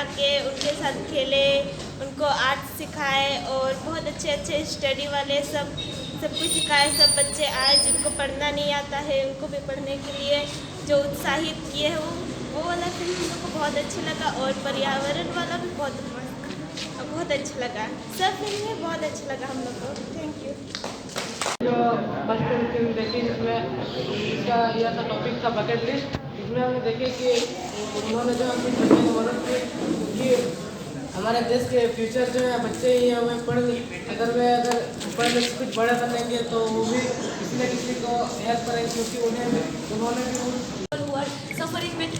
आके उनके साथ खेले, उनको आर्ट सिखाए और बहुत अच्छे अच्छे स्टडी वाले सब कुछ सिखाए। सब बच्चे आए जिनको पढ़ना नहीं आता है, उनको भी पढ़ने के लिए जो उत्साहित किए हैं वो वाला फिल्म हम लोग को बहुत अच्छा लगा। और पर्यावरण वाला भी बहुत अच्छा लगा। सब फिल्में बहुत अच्छा लगा हम लोग को। Thank you. जो बचपन फिल्म देखी जिसमें इसका यह था टॉपिक था बकेट लिस्ट। इसमें हमने देखे कि उन्होंने जो अपने बच्चे को मदद की कि हमारे देश के फ्यूचर जो है बच्चे ही हमें अगर पढ़ कुछ बड़ा बनेंगे तो वो भी किसी न किसी को हेल्प करेंगे, क्योंकि उन्होंने भी who are suffering with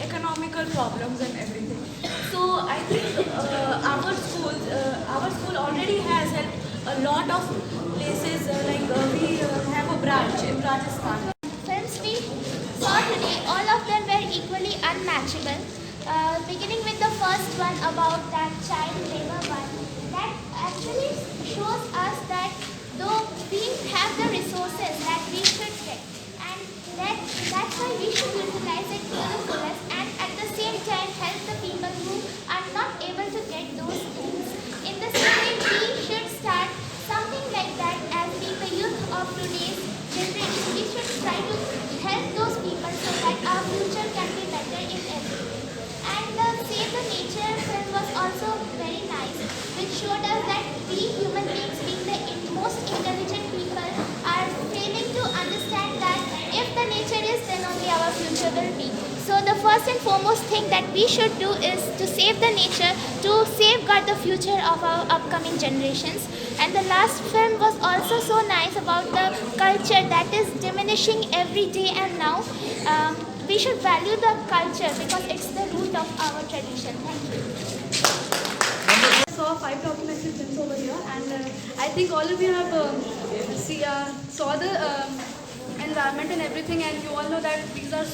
economical problems and everything. So I think our school already has helped a lot of places. We have a branch in Rajasthan. Films we saw today, all of them were equally unmatchable. Beginning with the first one about that child labor one, that actually shows us that though we have the resources that we should get, and that's why we should utilize it to the fullest, and at the same time help the people who are not able to get those things. In the same way, we should start something like that as the youth of today's generation. We should try to help those people so that our future can be better in everything. And the Save the Nature film was also very nice, which showed us that we human beings, being the most intelligent people, are failing to understand that if the nature is, then only our future will be. So the first and foremost thing that we should do is to save the nature, to safeguard the future of our upcoming generations. And the last film was also so nice about the culture that is diminishing every day, and now we should value the culture because it's the root of our tradition. Thank you. I saw 5 documentary films over here, and I think all of you have saw the environment and everything, and you all know that these are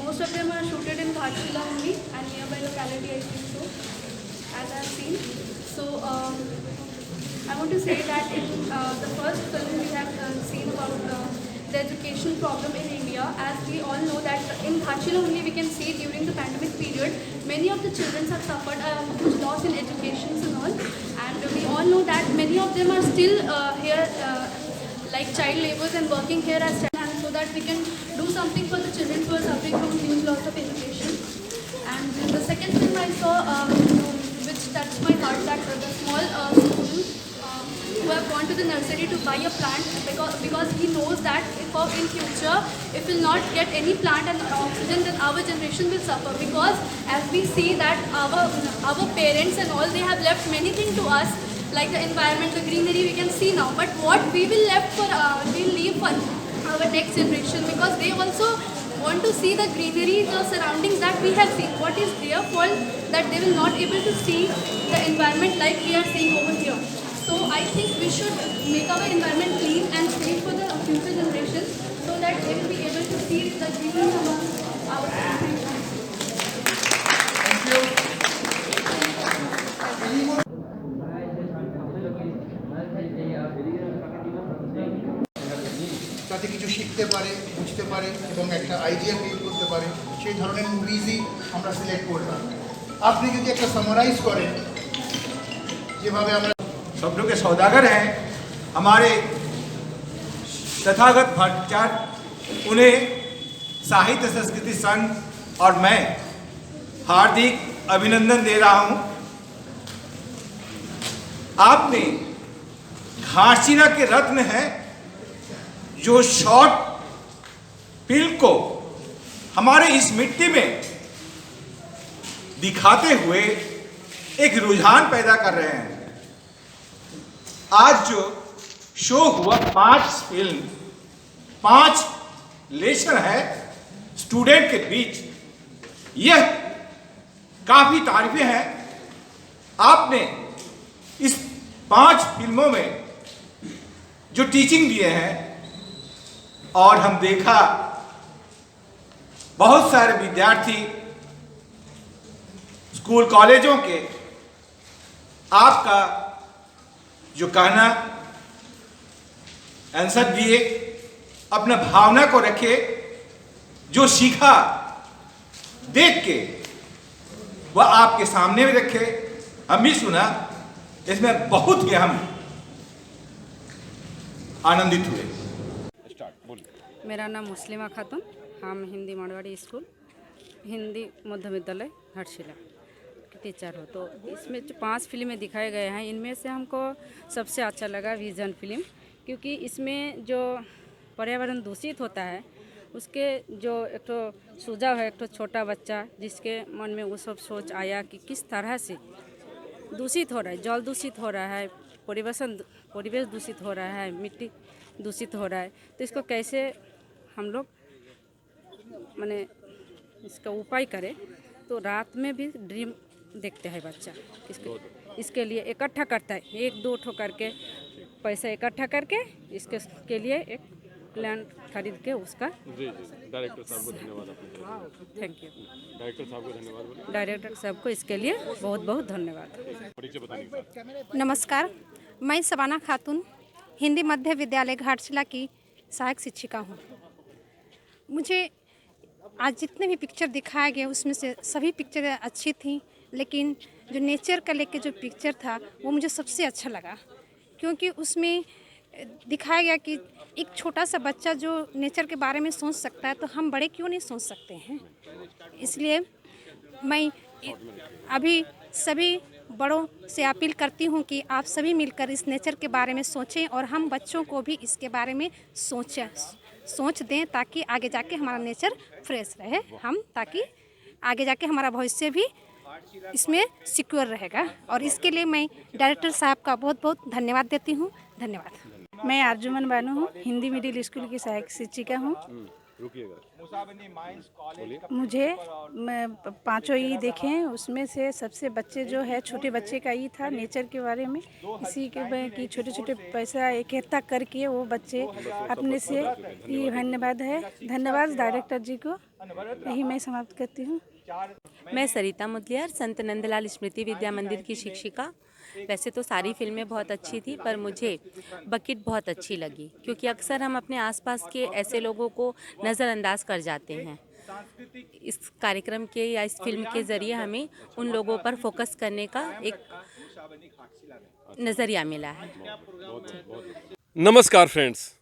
most of them are shooted in Ghatshila only and nearby locality, I think so, as I have seen. So I want to say that in the first film we have seen about the education problem in India. As we all know that in Ghatshila only we can see during the pandemic period, many of the children have suffered a huge loss in education and all. And we all know that many of them are still here like child laborers and working here as child, so that we can do something for the children who are suffering from huge loss of education. And the second film I saw, which touched my heart, that the small students who have gone to the nursery to buy a plant because he knows that if in future if we'll not get any plant and oxygen, then our generation will suffer, because as we see that our parents and all, they have left many things to us, like the environment, the greenery we can see now, but what we will leave for our next generation, because they also want to see the greenery, the surroundings that we have seen. What is their fault that they will not able to see the environment like we are seeing over here? So I think we should make our environment clean and safe for the future generations, so that they will be able to see the greenery among our country. Thank you. যাতে কিছু শিখতে পারে, বুঝতে পারে এবং একটা idea create করতে পারে, সেই ধরনের মুভিজই আমরা সিলেক্ট করলাম। আপনি যদি একটা সামারাইজ করেন যেভাবে আমরা शब्दों के सौदागर हैं हमारे तथागत भट्टाचार्य, उन्हें साहित्य संस्कृति संघ और मैं हार्दिक अभिनंदन दे रहा हूं। आपने घासीना के रत्न हैं जो शॉर्ट फिल्म को हमारे इस मिट्टी में दिखाते हुए एक रुझान पैदा कर रहे हैं। आज जो शो हुआ 5 फिल्म 5 लेसन है स्टूडेंट के बीच, यह काफी तारीफें हैं। आपने इस 5 फिल्मों में जो टीचिंग दिए हैं, और हम देखा बहुत सारे विद्यार्थी स्कूल कॉलेजों के आपका जो कहना आंसर दिए, अपना भावना को रखे, जो सीखा देख के वह आपके सामने भी रखे, हम भी सुना, इसमें बहुत ही हम आनंदित हुए। मेरा नाम मुस्लिमा खातून, हम हिंदी मारवाड़ी स्कूल हिंदी मध्य विद्यालय घाटशिला की टीचर हो। तो इसमें जो 5 फिल्में दिखाए गए हैं, इनमें से हमको सबसे अच्छा लगा विजन फिल्म, क्योंकि इसमें जो पर्यावरण दूषित होता है उसके जो एक तो सुझाव है, एक तो छोटा बच्चा जिसके मन में वो सब सोच आया कि किस तरह से दूषित हो रहा है, जल दूषित हो रहा है, परिवेश दूषित हो रहा है, मिट्टी दूषित हो रहा है, तो इसको कैसे हम लोग माने इसका उपाय करें। तो रात में भी ड्रीम देखते हैं बच्चा, इसके लिए इकट्ठा करता है, 1-2 ठो करके पैसा इकट्ठा करके इसके लिए एक प्लान खरीद के उसका। जी डायरेक्टर साहब को धन्यवाद आपने। थैंक यू डायरेक्टर साहब को धन्यवाद बोलिए। डायरेक्टर साहब को इसके लिए बहुत बहुत धन्यवाद। परिचय बताने के बाद नमस्कार, मैं सबाना खातून हिंदी मध्य विद्यालय घाटशिला की सहायक शिक्षिका हूँ। मुझे आज जितने भी पिक्चर दिखाया गया उसमें से सभी पिक्चर अच्छी थी, लेकिन जो नेचर का लेके जो पिक्चर था वो मुझे सबसे अच्छा लगा, क्योंकि उसमें दिखाया गया कि एक छोटा सा बच्चा जो नेचर के बारे में सोच सकता है तो हम बड़े क्यों नहीं सोच सकते हैं। इसलिए मैं अभी सभी बड़ों से अपील करती हूँ कि आप सभी मिलकर इस नेचर के बारे में सोचें और हम बच्चों को भी इसके बारे में सोच दें, ताकि आगे जाके हमारा नेचर फ्रेश रहे, हम ताकि आगे जाके हमारा भविष्य भी इसमें सिक्योर रहेगा। और इसके लिए मैं डायरेक्टर साहब का बहुत बहुत धन्यवाद देती हूँ। धन्यवाद। मैं अर्जुमन बानू हूँ, हिंदी मिडिल स्कूल की सहायक शिक्षिका हूँ। मुझे मैं 5 ई देखे हैं, उसमें से सबसे बच्चे जो है छोटे बच्चे का ही था नेचर के बारे में, इसी के कि छोटे छोटे पैसा इकट्ठा करके वो बच्चे अपने से ये धन्यवाद है। धन्यवाद डायरेक्टर जी को, यही मैं समाप्त करती हूँ। मैं सरिता मुदलियार, संत नंदलाल स्मृति विद्या मंदिर की शिक्षिका। वैसे तो सारी फिल्में बहुत अच्छी थी, पर मुझे बकेट बहुत अच्छी लगी, क्योंकि अक्सर हम अपने आसपास के ऐसे लोगों को नज़रअंदाज कर जाते हैं। इस कार्यक्रम के या इस फिल्म के ज़रिए हमें उन लोगों पर फोकस करने का एक नज़रिया मिला है। नमस्कार फ्रेंड्स,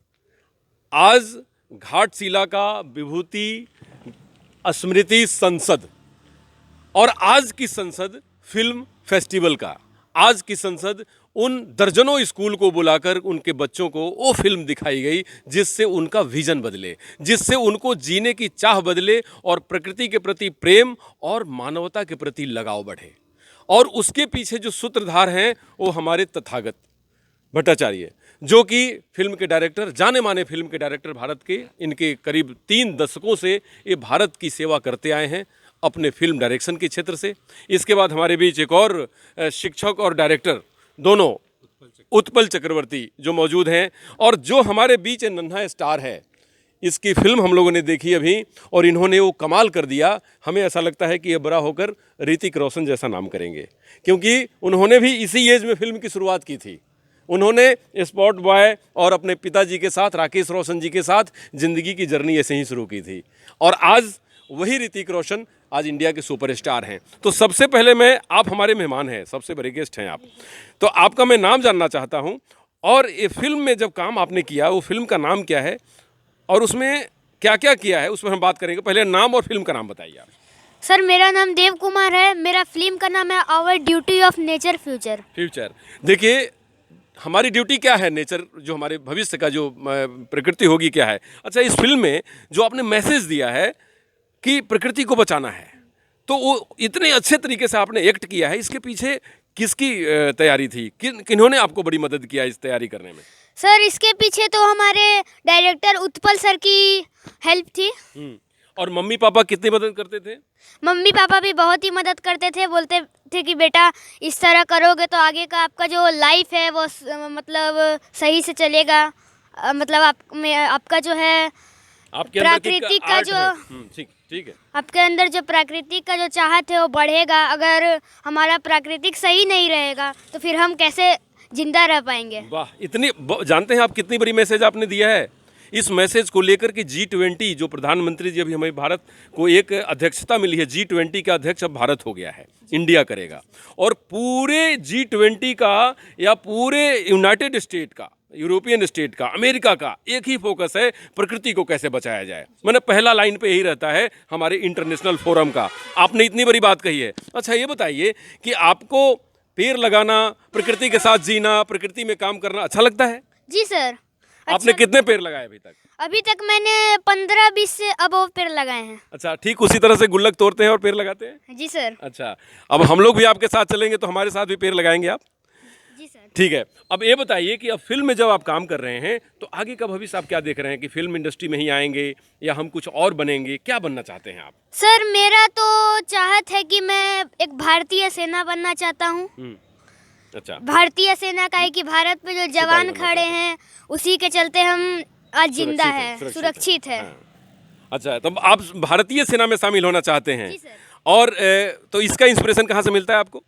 आज घाटशिला का विभूति स्मृति संसद और आज की संसद फिल्म फेस्टिवल का, आज की संसद उन दर्जनों स्कूल को बुलाकर उनके बच्चों को वो फिल्म दिखाई गई जिससे उनका विजन बदले, जिससे उनको जीने की चाह बदले और प्रकृति के प्रति प्रेम और मानवता के प्रति लगाव बढ़े। और उसके पीछे जो सूत्रधार हैं वो हमारे तथागत भट्टाचार्य, जो कि फिल्म के डायरेक्टर, जाने माने फिल्म के डायरेक्टर भारत के, इनके करीब 3 दशकों से ये भारत की सेवा करते आए हैं अपने फिल्म डायरेक्शन के क्षेत्र से। इसके बाद हमारे बीच एक और शिक्षक और डायरेक्टर दोनों, उत्पल चक्रवर्ती जो मौजूद हैं, और जो हमारे बीच नन्हा स्टार है। इसकी फिल्म हम लोगों ने देखी अभी और इन्होंने वो कमाल कर दिया। हमें ऐसा लगता है कि ये बड़ा होकर ऋतिक रोशन जैसा नाम करेंगे, क्योंकि उन्होंने भी इसी एज में फिल्म की शुरुआत की थी। उन्होंने स्पॉट बॉय और अपने पिताजी के साथ, राकेश रोशन जी के साथ, ज़िंदगी की जर्नी ऐसे ही शुरू की थी। और आज वही ऋतिक रोशन आज इंडिया के सुपरस्टार हैं। तो सबसे पहले आप हमारे मेहमान हैं, सबसे बड़े गेस्ट हैं आप, तो आपका मैं नाम जानना चाहता हूं, और ये फिल्म में जब काम आपने किया वो फिल्म का नाम क्या है और उसमें क्या क्या किया है, उसमें हम बात करेंगे। पहले नाम और फिल्म का नाम बताइए आप। सर, मेरा नाम देव कुमार है। मेरा फिल्म का नाम है our duty of nature future. देखिए, हमारी ड्यूटी क्या है, नेचर जो हमारे भविष्य का जो प्रकृति होगी क्या है। अच्छा, इस फिल्म में जो आपने मैसेज दिया है कि प्रकृति को बचाना है, तो वो इतने अच्छे तरीके से आपने एक्ट किया है, इसके पीछे किसकी तैयारी थी, किन्होंने आपको बड़ी मदद किया इस तैयारी करने में? सर, इसके पीछे तो हमारे डायरेक्टर उत्पल सर की हेल्प थी। और मम्मी पापा कितनी मदद करते थे? मम्मी पापा भी बहुत ही मदद करते थे, बोलते थे कि बेटा इस तरह करोगे तो आगे का आपका जो लाइफ है वो मतलब सही से चलेगा, मतलब आपका जो है प्राकृतिक का जो ठीक है, आपके अंदर जो प्राकृतिक का जो चाहत है वो बढ़ेगा। अगर हमारा प्राकृतिक सही नहीं रहेगा तो फिर हम कैसे जिंदा रह पाएंगे। वाह, इतनी जानते हैं आप कितनी बड़ी मैसेज आपने दिया है। इस मैसेज को लेकर के G20 जो प्रधानमंत्री जी अभी हमें भारत को एक अध्यक्षता मिली है, G20 का अध्यक्ष अब भारत हो गया है, इंडिया करेगा। और पूरे G20 का या पूरे यूनाइटेड स्टेट का, यूरोपियन स्टेट का, अमेरिका का एक ही फोकस है, प्रकृति को कैसे बचाया जाए। मैंने पहला लाइन पे यही रहता है हमारे इंटरनेशनल फोरम का। आपने इतनी बड़ी बात कही है। अच्छा ये बताइए कि आपको पेड़ लगाना, प्रकृति के साथ जीना, प्रकृति में काम करना अच्छा लगता है? जी सर। आपने कितने पेड़ लगाए अभी तक? अभी तक मैंने 15-20 से अबव पेड़ लगाए हैं। अच्छा, ठीक उसी तरह से गुल्लक तोड़ते हैं और पेड़ लगाते हैं? जी सर। अच्छा, अब हम लोग भी आपके साथ चलेंगे तो हमारे साथ भी पेड़ लगाएंगे आप? जी सर। ठीक है। अब ये बताइए कि अब फिल्म में जब आप काम कर रहे हैं तो आगे का भविष्य आप क्या देख रहे हैं कि फिल्म इंडस्ट्री में ही आएंगे या हम कुछ और बनेंगे? क्या बनना चाहते हैं आप? सर मेरा तो चाहत है कि मैं एक भारतीय सेना बनना चाहता हूँ। अच्छा, भारतीय सेना का है कि भारत पे जो जवान खड़े हैं उसी के चलते हम आज जिंदा है, सुरक्षित है। हाँ। अच्छा, तब आप भारतीय सेना में शामिल होना चाहते हैं? जी सर। और तो इसका इंस्पिरेशन कहाँ से मिलता है आपको?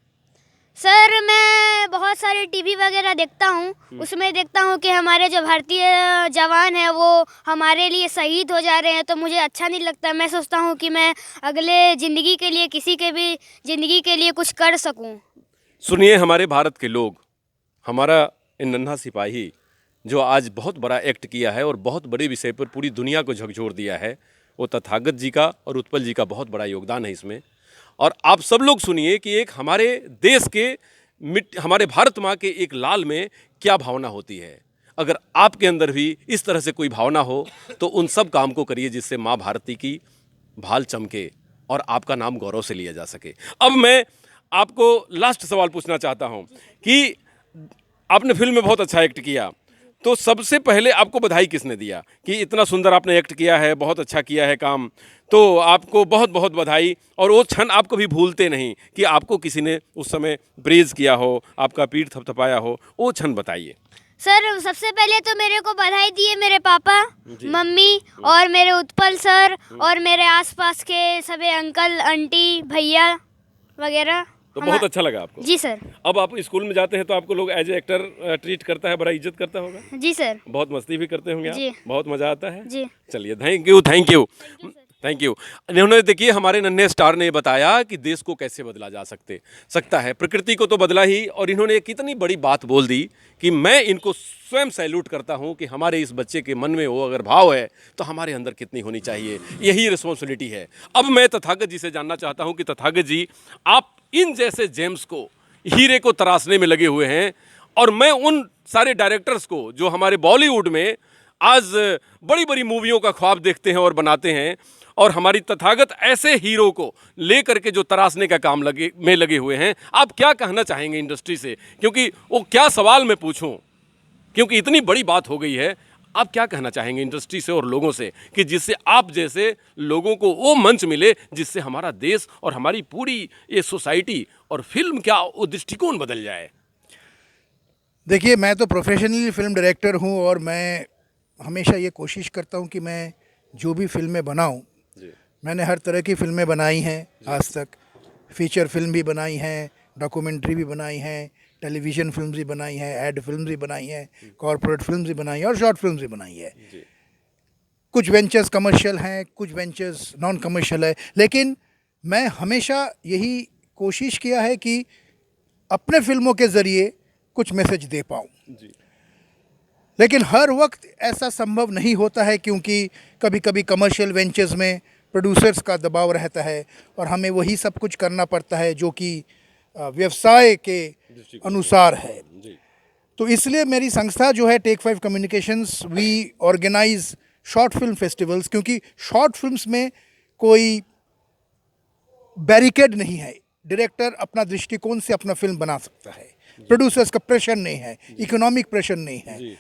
सर मैं बहुत सारे टीवी वगैरह देखता हूँ, उसमें देखता हूँ कि हमारे जो भारतीय जवान हैं वो हमारे लिए शहीद हो जा रहे हैं, तो मुझे अच्छा नहीं लगता। मैं सोचता हूँ कि मैं अगले ज़िंदगी के लिए, किसी के भी ज़िंदगी के लिए कुछ कर सकूँ। सुनिए हमारे भारत के लोग, हमारा इन नन्हा सिपाही जो आज बहुत बड़ा एक्ट किया है और बहुत बड़े विषय पर पूरी दुनिया को झकझोर दिया है, वो तथागत जी का और उत्पल जी का बहुत बड़ा योगदान है इसमें। और आप सब लोग सुनिए कि एक हमारे देश के हमारे भारत माँ के एक लाल में क्या भावना होती है। अगर आपके अंदर भी इस तरह से कोई भावना हो तो उन सब काम को करिए जिससे माँ भारती की भाल चमके और आपका नाम गौरव से लिया जा सके। अब मैं आपको लास्ट सवाल पूछना चाहता हूँ कि आपने फिल्म में बहुत अच्छा एक्ट किया, तो सबसे पहले आपको बधाई किसने दिया कि इतना सुंदर आपने एक्ट किया है, बहुत अच्छा किया है काम, तो आपको बहुत बहुत बधाई। और वो क्षण आप कभी भूलते नहीं कि आपको किसी ने उस समय प्रेज़ किया हो, आपका पीठ थपथपाया हो, वो क्षण बताइए। सर सबसे पहले तो मेरे को बधाई दिए मेरे पापा, मम्मी और मेरे उत्पल सर और मेरे आसपास के सभी अंकल आंटी भैया वगैरह। तो बहुत अच्छा लगा आपको? जी सर। अब आप स्कूल में जाते हैं तो आपको लोग एज ए एक्टर ट्रीट करता है, बड़ा इज्जत करता होगा? जी सर। बहुत मस्ती भी करते होंगे जी। आप? बहुत मज़ा आता है? जी। चलिए, thank you thank you thank you. इन्होंने देखिए हमारे नन्हे स्टार ने बताया कि देश को कैसे बदला जा सकता है। प्रकृति को तो बदला ही, और इन्होंने कितनी बड़ी बात बोल दी कि मैं इनको स्वयं सैल्यूट करता हूं कि हमारे इस बच्चे के मन में वो अगर भाव है तो हमारे अंदर कितनी होनी चाहिए, यही रिस्पॉन्सिबिलिटी है। अब मैं तथागत जी से जानना चाहता हूं कि तथागत जी, आप इन जैसे जेम्स को, हीरे को तराशने में लगे हुए हैं, और मैं उन सारे डायरेक्टर्स को जो हमारे बॉलीवुड में आज बड़ी बड़ी मूवियों का ख्वाब देखते हैं और बनाते हैं, और हमारी तथागत ऐसे हीरो को लेकर के जो तराशने का काम लगे हुए हैं, आप क्या कहना चाहेंगे इंडस्ट्री से? क्योंकि वो क्या सवाल मैं पूछूं, क्योंकि इतनी बड़ी बात हो गई है। आप क्या कहना चाहेंगे इंडस्ट्री से और लोगों से कि जिससे आप जैसे लोगों को वो मंच मिले जिससे हमारा देश और हमारी पूरी ये सोसाइटी और फिल्म क्या वो दृष्टिकोण बदल जाए? देखिए, मैं तो प्रोफेशनली फिल्म डायरेक्टर हूँ और मैं हमेशा ये कोशिश करता हूँ कि मैं जो भी फिल्में बनाऊँ, मैंने हर तरह की फिल्में बनाई हैं आज तक। फीचर फिल्म भी बनाई हैं, डॉक्यूमेंट्री भी बनाई हैं, टेलीविज़न फिल्म भी बनाई हैं, एड फिल्म भी बनाई हैं, कॉर्पोरेट फिल्म भी बनाई हैं और शॉर्ट फिल्म भी बनाई है। कुछ वेंचर्स कमर्शियल हैं, कुछ वेंचर्स नॉन कमर्शियल है, लेकिन मैं हमेशा यही कोशिश किया है कि अपने फिल्मों के ज़रिए कुछ मैसेज दे पाऊँ। लेकिन हर वक्त ऐसा संभव नहीं होता है, क्योंकि कभी कभी कमर्शियल वेंचर्स में प्रोड्यूसर्स का दबाव रहता है और हमें वही सब कुछ करना पड़ता है जो कि व्यवसाय के अनुसार है। तो इसलिए मेरी संस्था जो है tech 5 communications, we organise short film festivals, क्योंकि शॉर्ट फिल्म्स में कोई बैरिकेड नहीं है। डायरेक्टर अपना दृष्टिकोण से अपना फिल्म बना सकता है, प्रोड्यूसर्स का प्रेशर नहीं है, इकोनॉमिक प्रेशर नहीं है।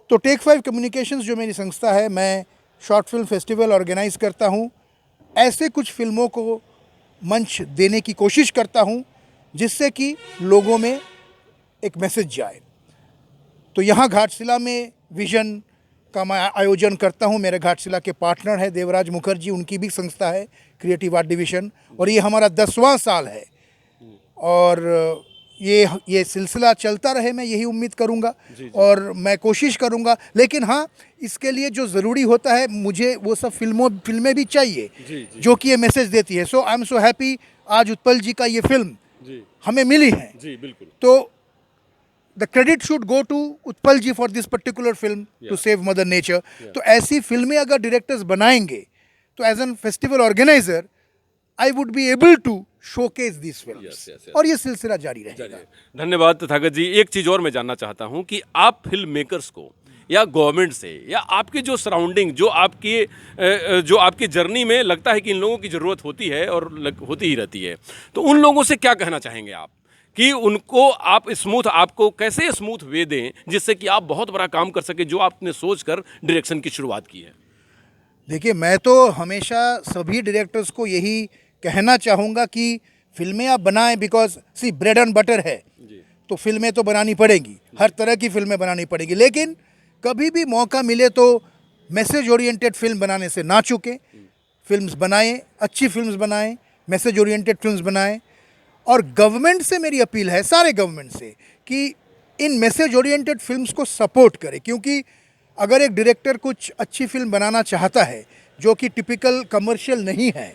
तो टेक 5 कम्युनिकेशंस जो मेरी संस्था है, मैं शॉर्ट फिल्म फेस्टिवल ऑर्गेनाइज करता हूँ। ऐसे कुछ फिल्मों को मंच देने की कोशिश करता हूँ जिससे कि लोगों में एक मैसेज जाए। तो यहाँ घाटशिला में विजन का मैं आयोजन करता हूँ। मेरे घाटशिला के पार्टनर है देवराज मुखर्जी, उनकी भी संस्था है क्रिएटिव आर्ट डिवीज़न, और ये हमारा 10वां साल है। और ये सिलसिला चलता रहे, मैं यही उम्मीद करूंगा और मैं कोशिश करूंगा। लेकिन हाँ, इसके लिए जो ज़रूरी होता है, मुझे वो सब फिल्में भी चाहिए जो कि ये मैसेज देती है। सो आई एम सो हैप्पी आज उत्पल जी का ये फिल्म हमें मिली है। जी बिल्कुल। तो the credit should go to Utpal ji for this particular film to save mother nature. तो ऐसी फिल्में अगर डायरेक्टर्स बनाएंगे तो as an festival organiser I would be able to showcase this film और ये सिलसिला जारी रहेगा। धन्यवाद तथागत जी। एक चीज़ और मैं जानना चाहता हूं कि आप फिल्म मेकर्स को या गवर्नमेंट से या आपके जो सराउंडिंग जो आपकी जर्नी में लगता है कि इन लोगों की ज़रूरत होती है और होती ही रहती है, तो उन लोगों से क्या कहना चाहेंगे आप कि उनको आप आपको कैसे स्मूथ वे दें जिससे कि आप बहुत बड़ा काम कर सके जो आपने सोच कर डायरेक्शन की शुरुआत की है? देखिए, मैं तो हमेशा सभी डायरेक्टर्स को यही कहना चाहूँगा कि फिल्में आप बनाएं, because see bread and butter है तो फिल्में तो बनानी पड़ेंगी, हर तरह की फिल्में बनानी पड़ेगी। लेकिन कभी भी मौका मिले तो मैसेज ओरिएंटेड फिल्म बनाने से ना चूकें। फिल्म्स बनाएं, अच्छी फिल्म्स बनाएं, मैसेज ओरिएंटेड फिल्म्स बनाएं। और गवर्नमेंट से मेरी अपील है, सारे गवर्नमेंट से, कि इन मैसेज ओरिएंटेड फिल्म्स को सपोर्ट करें। क्योंकि अगर एक डायरेक्टर कुछ अच्छी फिल्म बनाना चाहता है जो कि टिपिकल कमर्शियल नहीं है,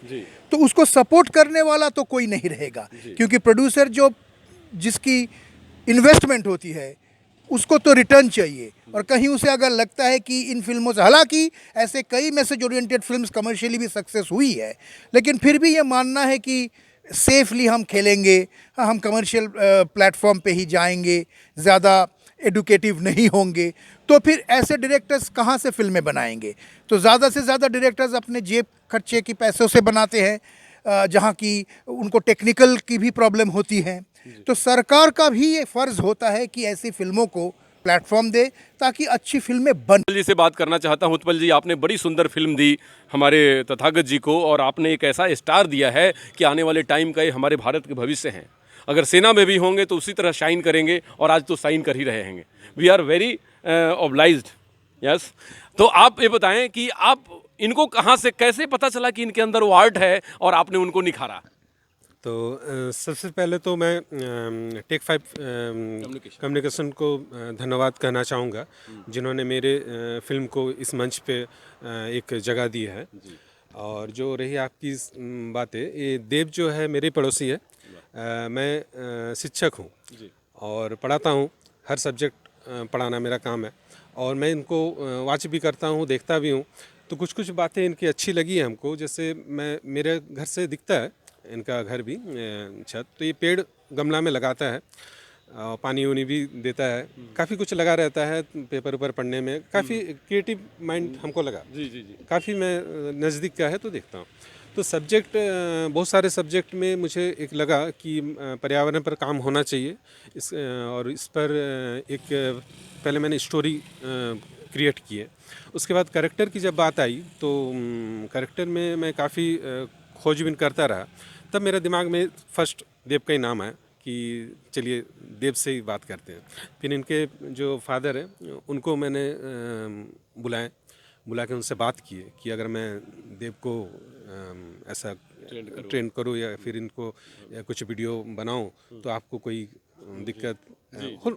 तो उसको सपोर्ट करने वाला तो कोई नहीं रहेगा। क्योंकि प्रोड्यूसर जिसकी इन्वेस्टमेंट होती है उसको तो रिटर्न चाहिए। और कहीं उसे अगर लगता है कि इन फिल्मों से, हालांकि ऐसे कई मैसेज ओरिएंटेड फिल्म्स कमर्शियली भी सक्सेस हुई है, लेकिन फिर भी ये मानना है कि सेफली हम खेलेंगे, हम कमर्शियल प्लेटफॉर्म पे ही जाएंगे, ज़्यादा एडुकेटिव नहीं होंगे, तो फिर ऐसे डायरेक्टर्स कहाँ से फिल्में बनाएंगे? तो ज़्यादा से ज़्यादा डायरेक्टर्स अपने जेब खर्चे की पैसों से बनाते हैं, जहाँ की उनको टेक्निकल की भी प्रॉब्लम होती है। तो सरकार का भी ये फ़र्ज़ होता है कि ऐसी फिल्मों को प्लेटफॉर्म दे ताकि अच्छी फिल्में बन। उत्पल जी से बात करना चाहता हूं। उत्पल जी, आपने बड़ी सुंदर फिल्म दी हमारे तथागत जी को और आपने एक ऐसा स्टार दिया है कि आने वाले टाइम का ये हमारे भारत के भविष्य हैं। अगर सेना में भी होंगे तो उसी तरह शाइन करेंगे और आज तो शाइन कर ही रहे हैं। We are very obliged. Yes, तो आप ये बताएं कि आप इनको कहाँ से कैसे पता चला कि इनके अंदर वो आर्ट है और आपने उनको निखारा? तो सबसे पहले तो मैं टेक 5 कम्युनिकेशन को धन्यवाद कहना चाहूँगा, जिन्होंने मेरे फिल्म को इस मंच पे एक जगह दी है। और जो रही आपकी बातें, ये देव जो है मेरे पड़ोसी है। मैं शिक्षक हूँ और पढ़ाता हूँ, हर सब्जेक्ट पढ़ाना मेरा काम है। और मैं इनको वॉच भी करता हूँ, देखता भी हूँ। तो कुछ कुछ बातें इनकी अच्छी लगी है हमको। जैसे मेरे घर से दिखता है इनका घर भी, छत, तो ये पेड़ गमला में लगाता है, पानी वानी भी देता है, काफ़ी कुछ लगा रहता है। पेपर ऊपर पढ़ने में काफ़ी क्रिएटिव माइंड हमको लगा। जी, काफ़ी मैं नज़दीक का है तो देखता हूँ। तो सब्जेक्ट, बहुत सारे सब्जेक्ट में मुझे एक लगा कि पर्यावरण पर काम होना चाहिए। और इस पर एक पहले मैंने स्टोरी क्रिएट की है। उसके बाद कैरेक्टर की जब बात आई तो कैरेक्टर में मैं काफ़ी खोजबीन करता रहा। तब मेरे दिमाग में फर्स्ट देव का ही नाम आया कि चलिए देव से ही बात करते हैं। फिर इनके जो फादर हैं उनको मैंने बुला के उनसे बात की कि अगर मैं देव को ऐसा ट्रेन करूँ या फिर इनको या कुछ वीडियो बनाऊँ तो आपको कोई दिक्कत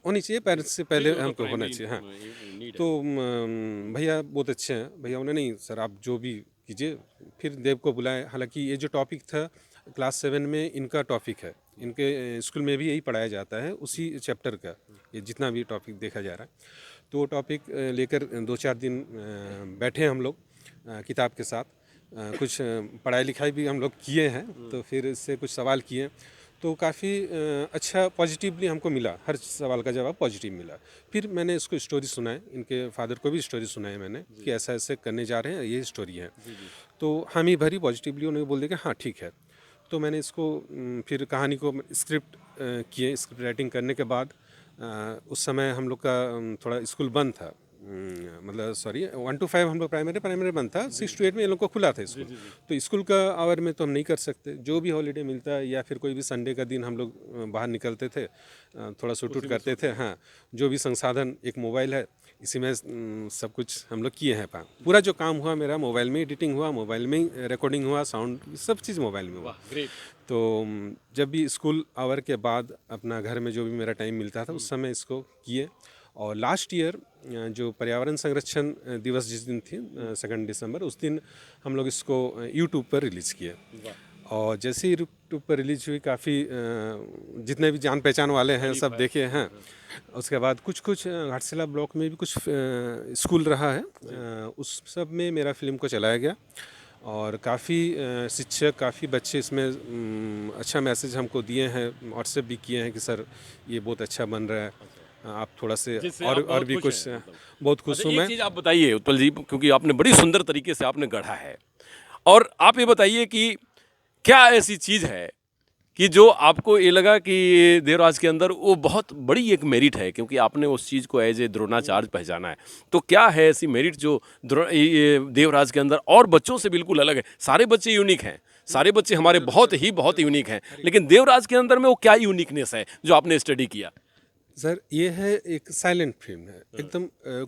होनी चाहिए, पेरेंट्स से पहले हमको होना चाहिए। हाँ, तो भैया बहुत अच्छे हैं। भैया उन्होंने, नहीं सर आप जो भी कीजिए। फिर देव को बुलाए। हालांकि ये जो टॉपिक था क्लास 7 में इनका टॉपिक है, इनके स्कूल में भी यही पढ़ाया जाता है, उसी चैप्टर का ये जितना भी टॉपिक देखा जा रहा है। तो वो टॉपिक लेकर 2-4 दिन बैठे हम लोग किताब के साथ। कुछ पढ़ाई लिखाई भी हम लोग किए हैं, तो फिर इससे कुछ सवाल किए तो काफ़ी अच्छा पॉजिटिवली हमको मिला। हर सवाल का जवाब पॉजिटिव मिला। फिर मैंने इसको स्टोरी सुनाई, इनके फादर को भी स्टोरी सुनाई मैंने कि ऐसा ऐसे करने जा रहे हैं, ये स्टोरी है। तो हामी भरी पॉजिटिवली, उन्होंने बोल दिया कि हाँ ठीक है। तो मैंने इसको फिर कहानी को स्क्रिप्ट किए। स्क्रिप्ट राइटिंग करने के बाद उस समय हम लोग का थोड़ा स्कूल बंद था, मतलब सॉरी 1 to 5 हम लोग प्राइमरी बंद था। 6 to 8 में ये लोग को खुला था स्कूल। तो स्कूल का आवर में तो हम नहीं कर सकते। जो भी हॉलीडे मिलता है या फिर कोई भी संडे का दिन हम लोग बाहर निकलते थे, थोड़ा शूट आउट करते थे। हाँ, जो भी संसाधन, एक मोबाइल है, इसी में सब कुछ हम लोग किए हैं। पूरा जो काम हुआ मेरा मोबाइल में एडिटिंग हुआ, मोबाइल में रिकॉर्डिंग हुआ, साउंड सब चीज़ मोबाइल में हुआ। तो जब भी स्कूल आवर के बाद अपना घर में जो भी मेरा टाइम मिलता था उस समय इसको किए। और लास्ट ईयर जो पर्यावरण संरक्षण दिवस जिस दिन थी 2 दिसंबर, उस दिन हम लोग इसको यूट्यूब पर रिलीज़ किए। और जैसे ही यूट्यूब पर रिलीज हुई काफ़ी जितने भी जान पहचान वाले हैं सब देखे हैं। उसके बाद कुछ घाटशिला ब्लॉक में भी कुछ स्कूल रहा है, उस सब में मेरा फिल्म को चलाया गया। और काफ़ी शिक्षक, काफ़ी बच्चे इसमें अच्छा मैसेज हमको दिए हैं, व्हाट्सएप भी किए हैं कि सर ये बहुत अच्छा बन रहा है, आप थोड़ा से और भी कुछ। बहुत खुश हूँ मैं। एक चीज़ आप बताइए उत्पल जी, क्योंकि आपने बड़ी सुंदर तरीके से आपने गढ़ा है, और आप ये बताइए कि क्या ऐसी चीज़ है कि जो आपको ये लगा कि देवराज के अंदर वो बहुत बड़ी एक मेरिट है, क्योंकि आपने उस चीज़ को एज ए द्रोणाचार्य पहचाना है। तो क्या है ऐसी मेरिट जो देवराज के अंदर और बच्चों से बिल्कुल अलग है? सारे बच्चे यूनिक हैं, सारे बच्चे हमारे बहुत यूनिक हैं, लेकिन देवराज के अंदर में वो क्या यूनिकनेस है जो आपने स्टडी किया? सर ये है एक साइलेंट फिल्म है, एकदम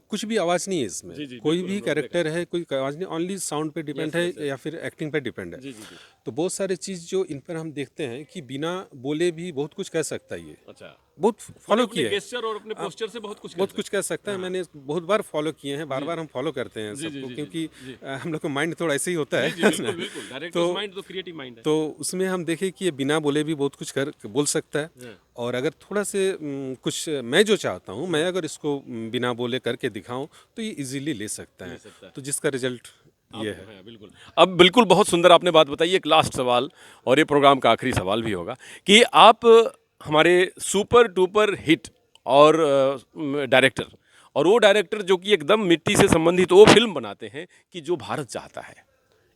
कुछ भी आवाज़ नहीं है इसमें। कोई भी कैरेक्टर है, कोई आवाज़ नहीं, ओनली साउंड पे डिपेंड है या फिर एक्टिंग पे डिपेंड है। तो बहुत सारे चीज़ जो इन पर हम देखते हैं कि बिना बोले भी बहुत कुछ कह सकता है ये। अच्छा, बहुत फॉलो किए गेस्चर और अपने पोस्चर से बहुत कुछ कह सकता है। मैंने बहुत बार फॉलो किए हैं, बार हम फॉलो करते हैं सबको, क्योंकि हम लोग का माइंड थोड़ा ऐसे ही होता है। तो उसमें हम देखें कि ये बिना बोले भी बहुत कुछ बोल सकता है। और अगर थोड़ा से कुछ मैं जो चाहता हूँ, मैं अगर इसको बिना बोले करके दिखाऊं तो ये इजीली ले सकता है। तो जिसका रिजल्ट ये है। बिल्कुल। अब बिल्कुल बहुत सुंदर आपने बात बताई। एक लास्ट सवाल, और ये प्रोग्राम का आखिरी सवाल भी होगा, कि आप हमारे सुपर डुपर हिट और डायरेक्टर, और वो डायरेक्टर जो कि एकदम मिट्टी से संबंधित वो फिल्म बनाते हैं कि जो भारत चाहता है।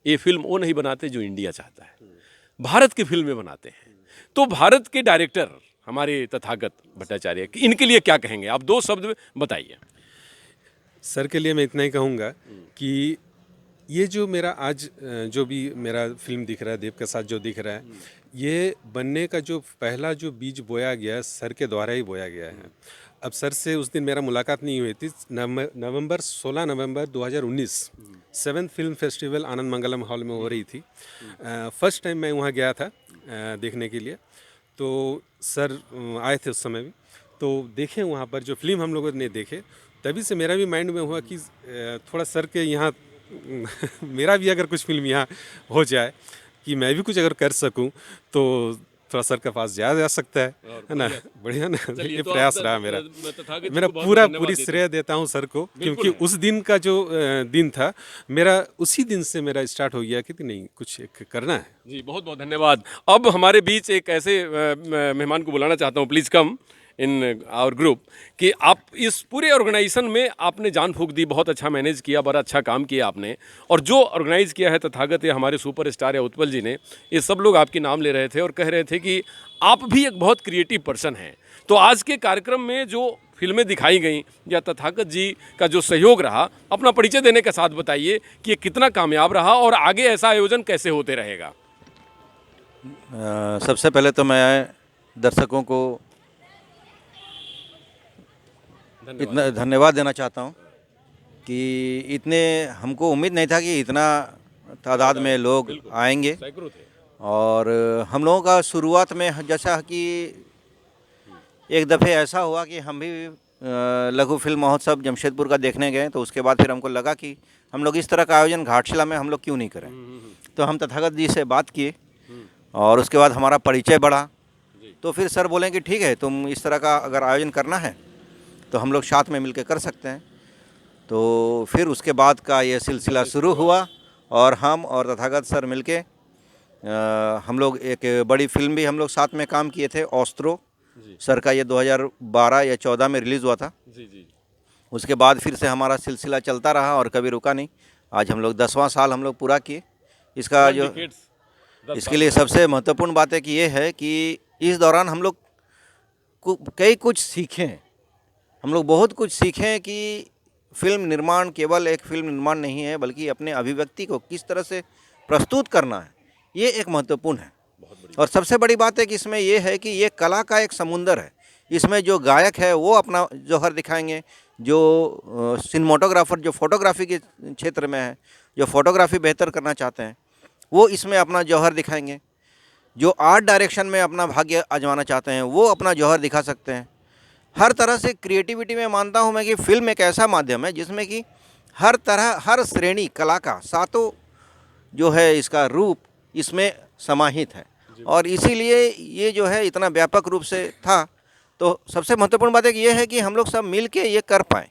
ये फिल्म वो नहीं बनाते जो इंडिया चाहता है, भारत की फिल्में बनाते हैं। तो भारत के डायरेक्टर हमारे तथागत भट्टाचार्य, इनके लिए क्या कहेंगे आप? 2 शब्द बताइए। सर के लिए मैं इतना ही कहूँगा कि ये जो मेरा आज जो भी मेरा फिल्म दिख रहा है, देव के साथ जो दिख रहा है, ये बनने का जो पहला जो बीज बोया गया सर के द्वारा ही बोया गया है। अब सर से उस दिन मेरा मुलाकात नहीं हुई थी। 16 नवंबर 2019 7th फिल्म फेस्टिवल आनंद मंगलम हॉल में हो रही थी। फर्स्ट टाइम मैं वहाँ गया था देखने के लिए। तो सर आए थे उस समय भी, तो देखे वहाँ पर जो फिल्म हम लोगों ने देखे, तभी से मेरा भी माइंड में हुआ कि थोड़ा सर के यहाँ मेरा भी अगर कुछ फिल्म यहाँ हो जाए, कि मैं भी कुछ अगर कर सकूं, तो थोड़ा सर के पास जाया जा सकता है ना। बढ़िया ना, ये तो प्रयास रहा मेरा पूरी श्रेय देता हूँ सर को, क्योंकि उस दिन का जो दिन था मेरा, उसी दिन से मेरा स्टार्ट हो गया कि नहीं कुछ करना है। जी बहुत बहुत धन्यवाद। अब हमारे बीच एक ऐसे मेहमान को बुलाना चाहता हूँ, please come in our group, कि आप इस पूरे ऑर्गेनाइजेशन में आपने जान फूंक दी, बहुत अच्छा मैनेज किया, बड़ा अच्छा काम किया आपने। और जो ऑर्गेनाइज किया है तथागत या हमारे सुपरस्टार या उत्पल जी ने, ये सब लोग आपके नाम ले रहे थे और कह रहे थे कि आप भी एक बहुत क्रिएटिव पर्सन हैं। तो आज के कार्यक्रम में जो फिल्में दिखाई गई या तथागत जी का जो सहयोग रहा, अपना परिचय देने के साथ बताइए कि ये कितना कामयाब रहा और आगे ऐसा आयोजन कैसे होते रहेगा। सबसे पहले तो मैं दर्शकों को इतना धन्यवाद देना चाहता हूं कि इतने हमको उम्मीद नहीं था कि इतना तादाद में लोग आएंगे। और हम लोगों का शुरुआत में जैसा कि एक दफ़े ऐसा हुआ कि हम भी लघु फिल्म महोत्सव जमशेदपुर का देखने गए, तो उसके बाद फिर हमको लगा कि हम लोग इस तरह का आयोजन घाटशिला में हम लोग क्यों नहीं करें। तो हम तथागत जी से बात किए और उसके बाद हमारा परिचय बढ़ा। तो फिर सर बोले कि ठीक है, तुम इस तरह का अगर आयोजन करना है तो हम लोग साथ में मिलकर कर सकते हैं। तो फिर उसके बाद का ये सिलसिला शुरू हुआ और हम और तथागत सर मिलके हम लोग एक बड़ी फिल्म भी हम लोग साथ में काम किए थे। ऑस्त्रो सर का ये 2012 या 14 में रिलीज़ हुआ था। उसके बाद फिर से हमारा सिलसिला चलता रहा और कभी रुका नहीं। आज हम लोग 10वां साल हम लोग पूरा किए। इसका जो इसके लिए सबसे महत्वपूर्ण बात है कि ये है कि इस दौरान हम लोग कुछ सीखें। हम लोग बहुत कुछ सीखें कि फिल्म निर्माण केवल एक फिल्म निर्माण नहीं है, बल्कि अपने अभिव्यक्ति को किस तरह से प्रस्तुत करना है, ये एक महत्वपूर्ण है। और सबसे बड़ी बात है कि इसमें ये है कि ये कला का एक समुंदर है। इसमें जो गायक है वो अपना जौहर दिखाएंगे, जो सिनेमाटोग्राफर जो फोटोग्राफी के क्षेत्र में है, जो फोटोग्राफी बेहतर करना चाहते हैं, वो इसमें अपना जौहर दिखाएंगे। जो आर्ट डायरेक्शन में अपना भाग्य आजमाना चाहते हैं वो अपना जौहर दिखा सकते हैं। हर तरह से क्रिएटिविटी में मानता हूँ मैं कि फ़िल्म एक ऐसा माध्यम है जिसमें कि हर तरह हर श्रेणी कला का सातों जो है इसका रूप इसमें समाहित है, और इसीलिए ये जो है इतना व्यापक रूप से था। तो सबसे महत्वपूर्ण बात एक ये है कि हम लोग सब मिल के ये कर पाएँ।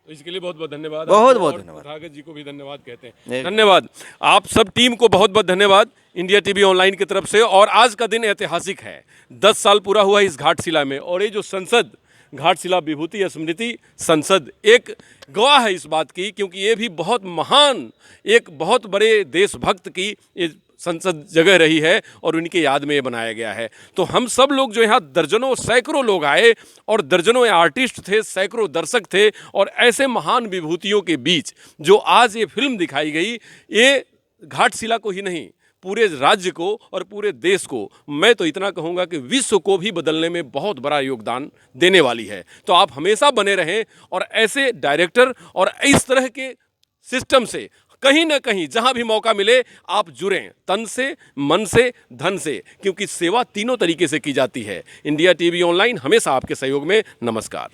तो इसके लिए बहुत बहुत धन्यवाद। बहुत बहुत धन्यवाद। तथागत जी को भी धन्यवाद कहते हैं। धन्यवाद आप सब टीम को बहुत बहुत धन्यवाद इंडिया टीवी ऑनलाइन की तरफ से। और आज का दिन ऐतिहासिक है, 10 साल पूरा हुआ इस घाटशिला में, और ये जो संसद घाटशिला विभूति स्मृति संसद एक गवाह है इस बात की, क्योंकि ये भी बहुत महान एक बहुत बड़े देशभक्त की ये संसद जगह रही है और उनके याद में ये बनाया गया है। तो हम सब लोग जो यहाँ दर्जनों सैकड़ों लोग आए और दर्जनों आर्टिस्ट थे, सैकड़ों दर्शक थे, और ऐसे महान विभूतियों के बीच जो आज ये फिल्म दिखाई गई, ये घाटशिला को ही नहीं पूरे राज्य को और पूरे देश को, मैं तो इतना कहूँगा कि विश्व को भी बदलने में बहुत बड़ा योगदान देने वाली है। तो आप हमेशा बने रहें और ऐसे डायरेक्टर और इस तरह के सिस्टम से कहीं ना कहीं जहां भी मौका मिले आप जुड़ें, तन से, मन से, धन से, क्योंकि सेवा तीनों तरीके से की जाती है। इंडिया टीवी ऑनलाइन हमेशा आपके सहयोग में। नमस्कार।